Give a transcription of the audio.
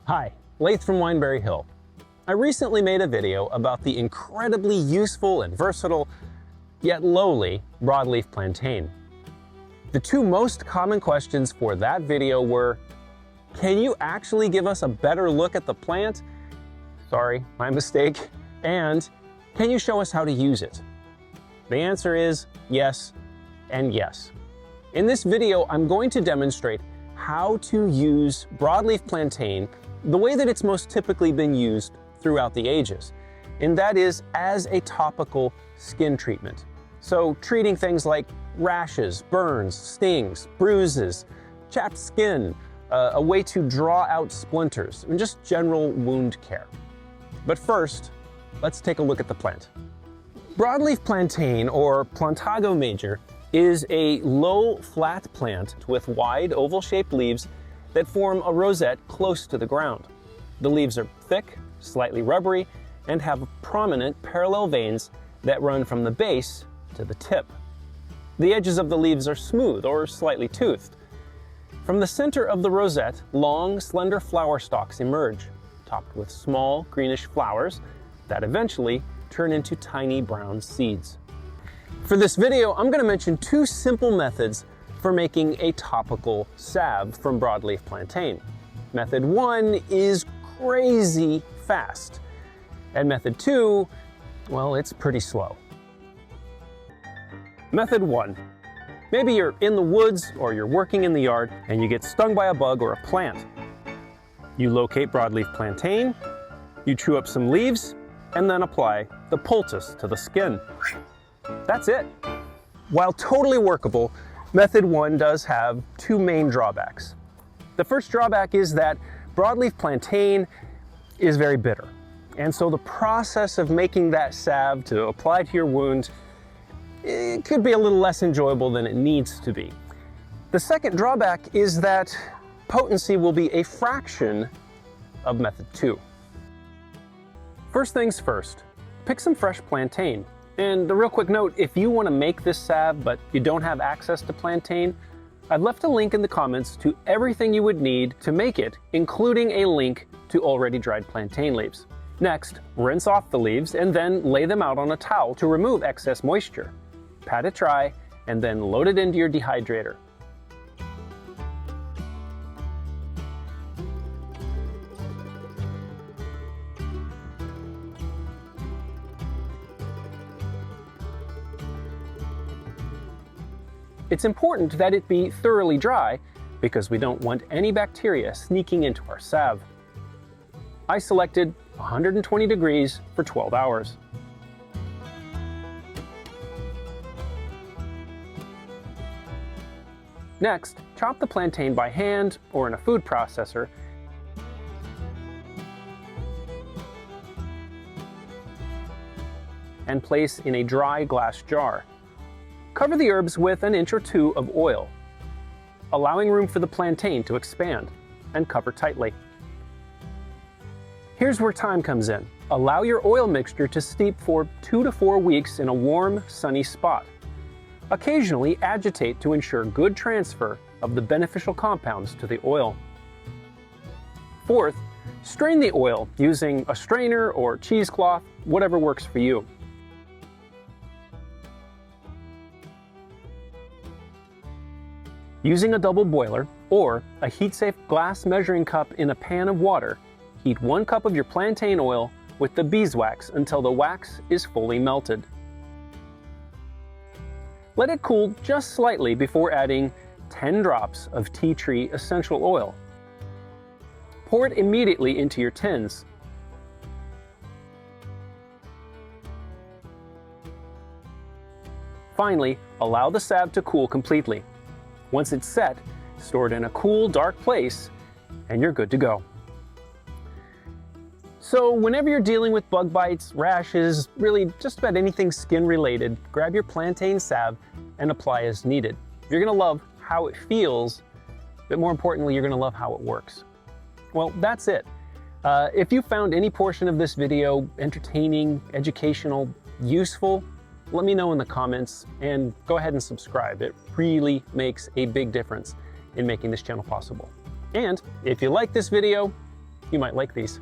Hi, Laith from Wineberry Hill. I recently made a video about the incredibly useful and versatile, yet lowly, broadleaf plantain. The two most common questions for that video were, can you actually give us a better look at the plant? Sorry, my mistake. And can you show us how to use it? The answer is yes and yes. In this video, I'm going to demonstrate how to use broadleaf plantain the way that it's most typically been used throughout the ages, and that is as a topical skin treatment. So treating things like rashes, burns, stings, bruises, chapped skin, a way to draw out splinters, and just general wound care. But first, let's take a look at the plant. Broadleaf plantain, or Plantago major, is a low, flat plant with wide, oval-shaped leaves that form a rosette close to the ground. The leaves are thick, slightly rubbery, and have prominent parallel veins that run from the base to the tip. The edges of the leaves are smooth or slightly toothed. From the center of the rosette, long, slender flower stalks emerge, topped with small, greenish flowers that eventually turn into tiny brown seeds. For this video, I'm going to mention two simple methods for making a topical salve from broadleaf plantain. Method 1 is crazy fast, and method 2, well, it's pretty slow. Method 1. Maybe you're in the woods or you're working in the yard and you get stung by a bug or a plant. You locate broadleaf plantain, you chew up some leaves, and then apply the poultice to the skin. That's it. While totally workable, Method 1 does have two main drawbacks. The first drawback is that broadleaf plantain is very bitter, and so the process of making that salve to apply to your wound, it could be a little less enjoyable than it needs to be. The second drawback is that potency will be a fraction of Method 2. First things first, pick some fresh plantain. And a real quick note, if you want to make this salve but you don't have access to plantain, I've left a link in the comments to everything you would need to make it, including a link to already dried plantain leaves. Next, rinse off the leaves and then lay them out on a towel to remove excess moisture. Pat it dry and then load it into your dehydrator. It's important that it be thoroughly dry because we don't want any bacteria sneaking into our salve. I selected 120 degrees for 12 hours. Next, chop the plantain by hand or in a food processor and place in a dry glass jar. Cover the herbs with an inch or two of oil, allowing room for the plantain to expand, and cover tightly. Here's where time comes in. Allow your oil mixture to steep for 2 to 4 weeks in a warm, sunny spot. Occasionally agitate to ensure good transfer of the beneficial compounds to the oil. Fourth, strain the oil using a strainer or cheesecloth, whatever works for you. Using a double boiler or a heat-safe glass measuring cup in a pan of water, heat 1 cup of your plantain oil with the beeswax until the wax is fully melted. Let it cool just slightly before adding 10 drops of tea tree essential oil. Pour it immediately into your tins. Finally, allow the salve to cool completely. Once it's set, store it in a cool, dark place, and you're good to go. So whenever you're dealing with bug bites, rashes, really just about anything skin related, grab your plantain salve and apply as needed. You're gonna love how it feels, but more importantly, you're gonna love how it works. Well, that's it. If you found any portion of this video entertaining, educational, useful, let me know in the comments and go ahead and subscribe. It really makes a big difference in making this channel possible. And if you like this video, You might like these.